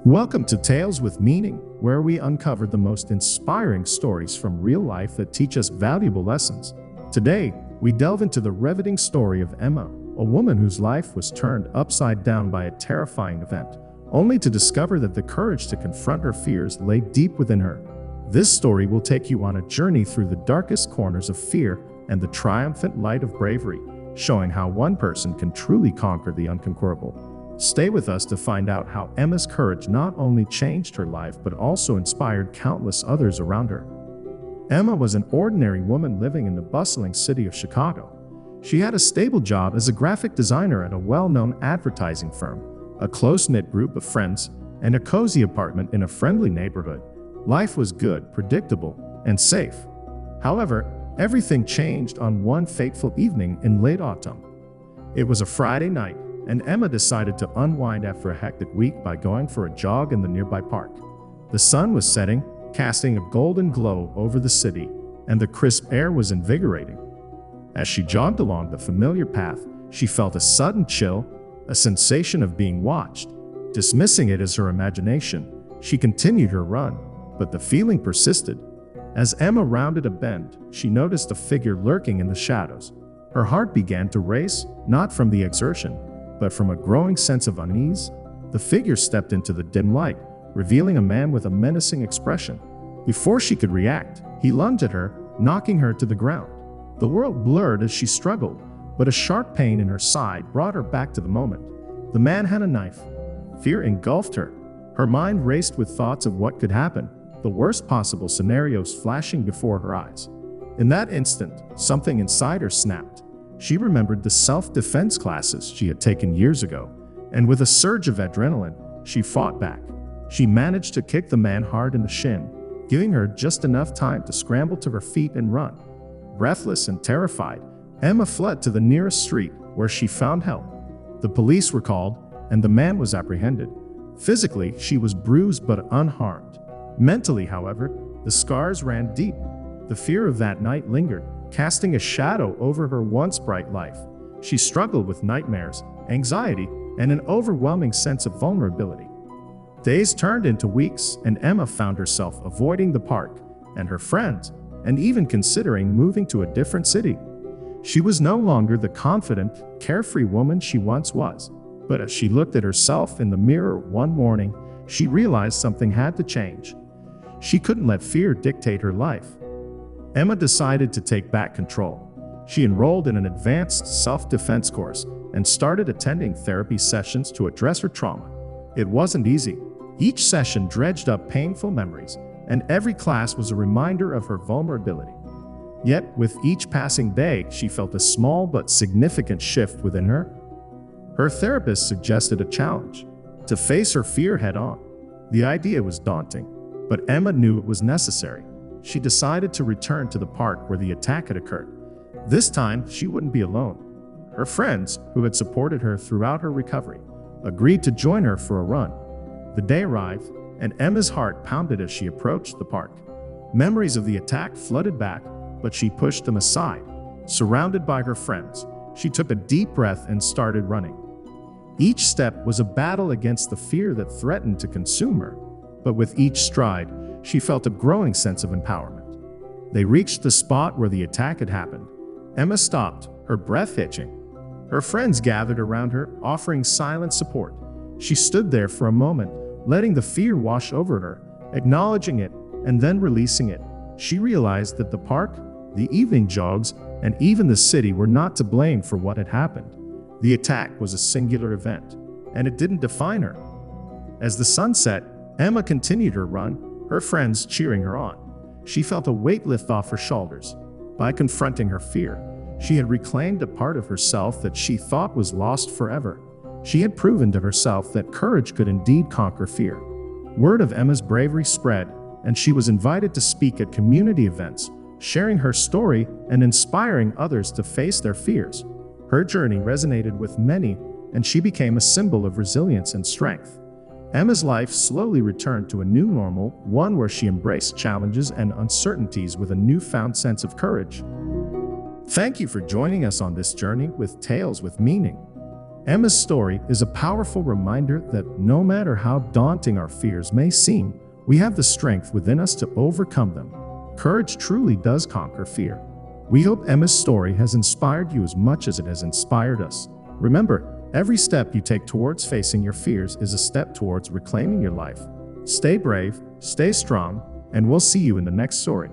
Welcome to Tales with Meaning, where we uncover the most inspiring stories from real life that teach us valuable lessons. Today, we delve into the riveting story of Emma, a woman whose life was turned upside down by a terrifying event, only to discover that the courage to confront her fears lay deep within her. This story will take you on a journey through the darkest corners of fear and the triumphant light of bravery, showing how one person can truly conquer the unconquerable. Stay with us to find out how Emma's courage not only changed her life but also inspired countless others around her. Emma was an ordinary woman living in the bustling city of Chicago. She had a stable job as a graphic designer at a well-known advertising firm, a close-knit group of friends, and a cozy apartment in a friendly neighborhood. Life was good, predictable, and safe. However, everything changed on one fateful evening in late autumn. It was a Friday night, and Emma decided to unwind after a hectic week by going for a jog in the nearby park. The sun was setting, casting a golden glow over the city, and the crisp air was invigorating. As she jogged along the familiar path, she felt a sudden chill, a sensation of being watched. Dismissing it as her imagination, she continued her run, but the feeling persisted. As Emma rounded a bend, she noticed a figure lurking in the shadows. Her heart began to race, not from the exertion, but from a growing sense of unease. The figure stepped into the dim light, revealing a man with a menacing expression. Before she could react, he lunged at her, knocking her to the ground. The world blurred as she struggled, but a sharp pain in her side brought her back to the moment. The man had a knife. Fear engulfed her. Her mind raced with thoughts of what could happen, the worst possible scenarios flashing before her eyes. In that instant, something inside her snapped. She remembered the self-defense classes she had taken years ago, and with a surge of adrenaline, she fought back. She managed to kick the man hard in the shin, giving her just enough time to scramble to her feet and run. Breathless and terrified, Emma fled to the nearest street, where she found help. The police were called, and the man was apprehended. Physically, she was bruised but unharmed. Mentally, however, the scars ran deep. The fear of that night lingered, casting a shadow over her once bright life. She struggled with nightmares, anxiety, and an overwhelming sense of vulnerability. Days turned into weeks, and Emma found herself avoiding the park and her friends, and even considering moving to a different city. She was no longer the confident, carefree woman she once was, but as she looked at herself in the mirror one morning, she realized something had to change. She couldn't let fear dictate her life. Emma decided to take back control. She enrolled in an advanced self-defense course and started attending therapy sessions to address her trauma. It wasn't easy. Each session dredged up painful memories, and every class was a reminder of her vulnerability. Yet, with each passing day, she felt a small but significant shift within her. Her therapist suggested a challenge: to face her fear head-on. The idea was daunting, but Emma knew it was necessary. She decided to return to the park where the attack had occurred. This time, she wouldn't be alone. Her friends, who had supported her throughout her recovery, agreed to join her for a run. The day arrived, and Emma's heart pounded as she approached the park. Memories of the attack flooded back, but she pushed them aside. Surrounded by her friends, she took a deep breath and started running. Each step was a battle against the fear that threatened to consume her, but with each stride, she felt a growing sense of empowerment. They reached the spot where the attack had happened. Emma stopped, her breath hitching. Her friends gathered around her, offering silent support. She stood there for a moment, letting the fear wash over her, acknowledging it, and then releasing it. She realized that the park, the evening jogs, and even the city were not to blame for what had happened. The attack was a singular event, and it didn't define her. As the sun set, Emma continued her run, her friends cheering her on. She felt a weight lift off her shoulders. By confronting her fear, she had reclaimed a part of herself that she thought was lost forever. She had proven to herself that courage could indeed conquer fear. Word of Emma's bravery spread, and she was invited to speak at community events, sharing her story and inspiring others to face their fears. Her journey resonated with many, and she became a symbol of resilience and strength. Emma's life slowly returned to a new normal, one where she embraced challenges and uncertainties with a newfound sense of courage. Thank you for joining us on this journey with Tales with Meaning. Emma's story is a powerful reminder that no matter how daunting our fears may seem, we have the strength within us to overcome them. Courage truly does conquer fear. We hope Emma's story has inspired you as much as it has inspired us. Remember, every step you take towards facing your fears is a step towards reclaiming your life. Stay brave, stay strong, and we'll see you in the next story.